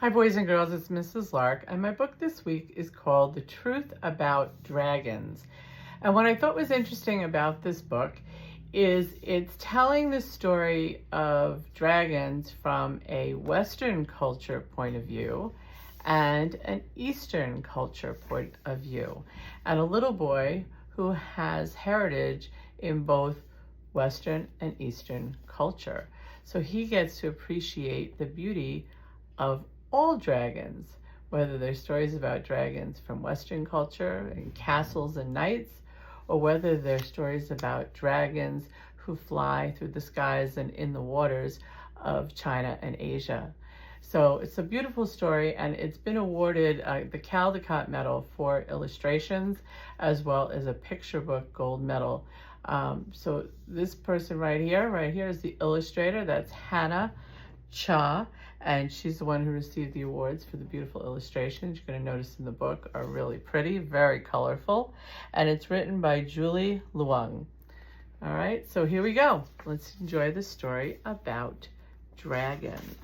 Hi boys and girls, it's Mrs. Lark, and my book this week is called The Truth About Dragons. And what I thought was interesting about this book is it's telling the story of dragons from a Western culture point of view and an Eastern culture point of view. And a little boy who has heritage in both Western and Eastern culture. So he gets to appreciate the beauty of all dragons, whether they're stories about dragons from Western culture and castles and knights, or whether they're stories about dragons who fly through the skies and in the waters of China and Asia. So it's a beautiful story, and it's been awarded the Caldecott Medal for illustrations, as well as a picture book gold medal. So this person right here is the illustrator. That's Hannah Cha, and she's the one who received the awards for the beautiful illustrations you're going to notice in the book are really pretty, very colorful, and it's written by Julie Luong. All right, so here we go. Let's enjoy the story about dragons.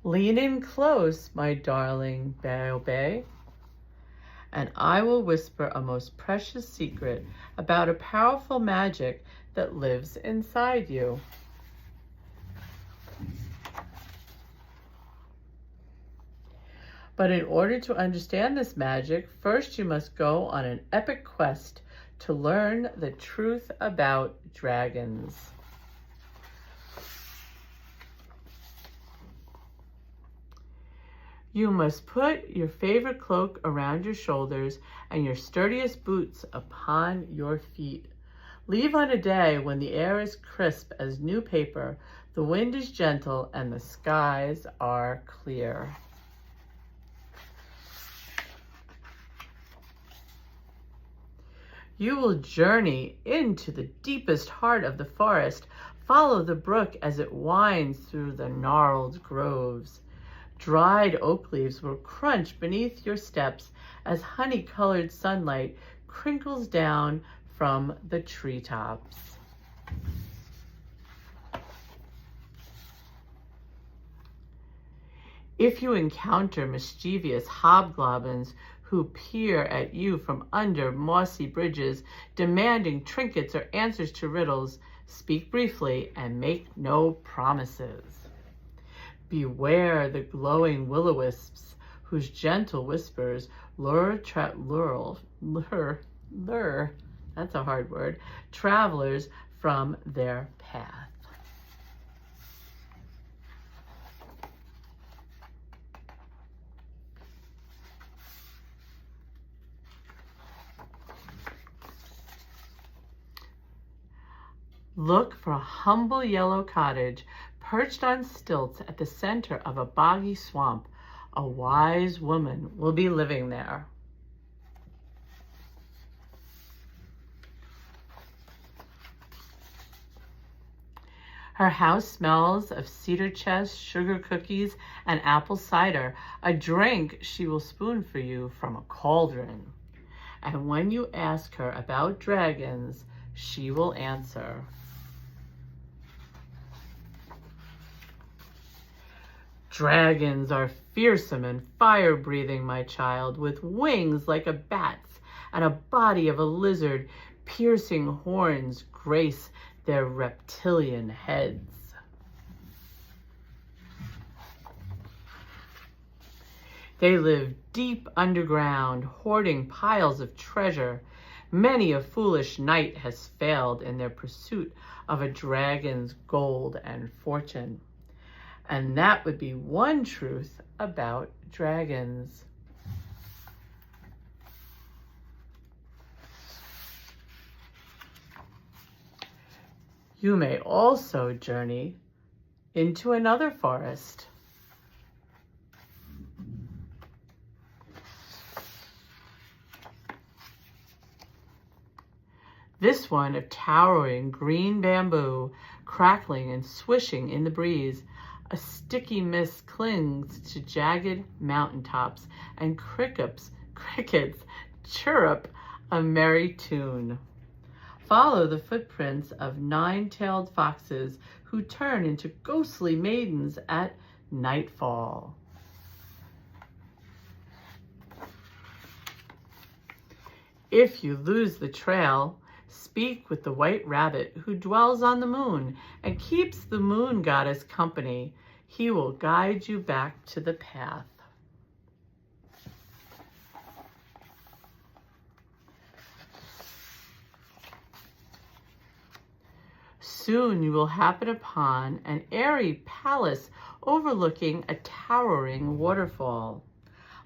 Lean in close, my darling Baobei, and I will whisper a most precious secret about a powerful magic that lives inside you. But in order to understand this magic, first you must go on an epic quest to learn the truth about dragons. You must put your favorite cloak around your shoulders and your sturdiest boots upon your feet. Leave on a day when the air is crisp as new paper, the wind is gentle, and the skies are clear. You will journey into the deepest heart of the forest. Follow the brook as it winds through the gnarled groves. Dried oak leaves will crunch beneath your steps as honey-colored sunlight crinkles down from the treetops. If you encounter mischievous hobgoblins who peer at you from under mossy bridges, demanding trinkets or answers to riddles, speak briefly and make no promises. Beware the glowing will-o-wisps, whose gentle whispers lure, that's a hard word, travelers from their path. Look for a humble yellow cottage perched on stilts at the center of a boggy swamp. A wise woman will be living there. Her house smells of cedar chest, sugar cookies, and apple cider, a drink she will spoon for you from a cauldron. And when you ask her about dragons, she will answer. Dragons are fearsome and fire-breathing, my child, with wings like a bat's and a body of a lizard. Piercing horns grace their reptilian heads. They live deep underground, hoarding piles of treasure. Many a foolish knight has failed in their pursuit of a dragon's gold and fortune. And that would be one truth about dragons. You may also journey into another forest. This one of towering green bamboo, crackling and swishing in the breeze. A sticky mist clings to jagged mountaintops, and crickets chirrup a merry tune. Follow the footprints of 9-tailed foxes who turn into ghostly maidens at nightfall. If you lose the trail, speak with the white rabbit who dwells on the moon and keeps the moon goddess company. He will guide you back to the path. Soon you will happen upon an airy palace overlooking a towering waterfall.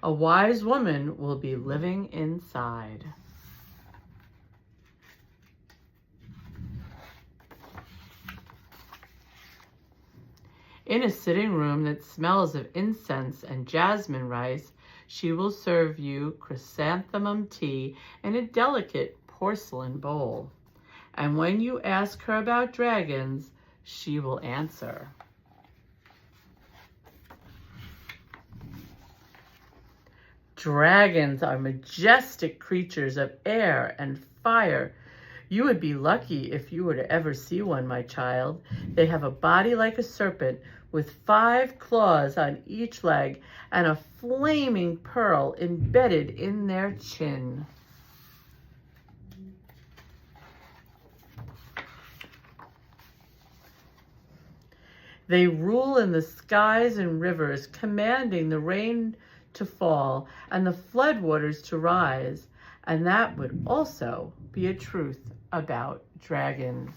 A wise woman will be living inside. In a sitting room that smells of incense and jasmine rice, she will serve you chrysanthemum tea in a delicate porcelain bowl. And when you ask her about dragons, she will answer. Dragons are majestic creatures of air and fire. You would be lucky if you were to ever see one, my child. They have a body like a serpent with 5 claws on each leg and a flaming pearl embedded in their chin. They rule in the skies and rivers, commanding the rain to fall and the floodwaters to rise. And that would also be a truth about dragons.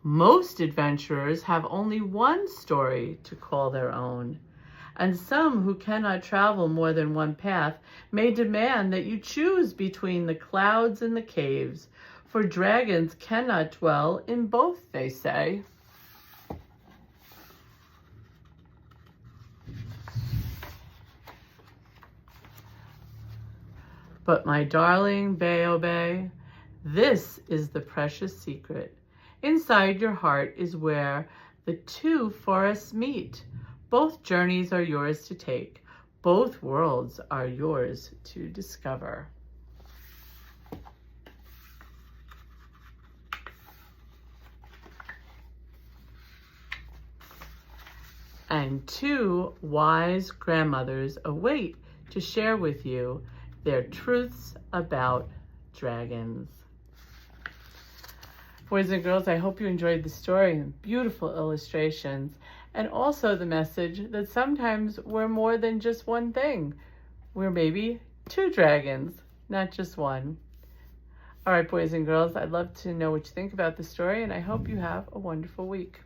Most adventurers have only one story to call their own, and some who cannot travel more than one path may demand that you choose between the clouds and the caves, for dragons cannot dwell in both, they say. But my darling Beobe, this is the precious secret. Inside your heart is where the 2 forests meet. Both journeys are yours to take. Both worlds are yours to discover. And 2 wise grandmothers await to share with you their truths about dragons. Boys and girls, I hope you enjoyed the story and beautiful illustrations, and also the message that sometimes we're more than just one thing. We're maybe 2 dragons, not just one. All right, boys and girls, I'd love to know what you think about the story, and I hope you have a wonderful week.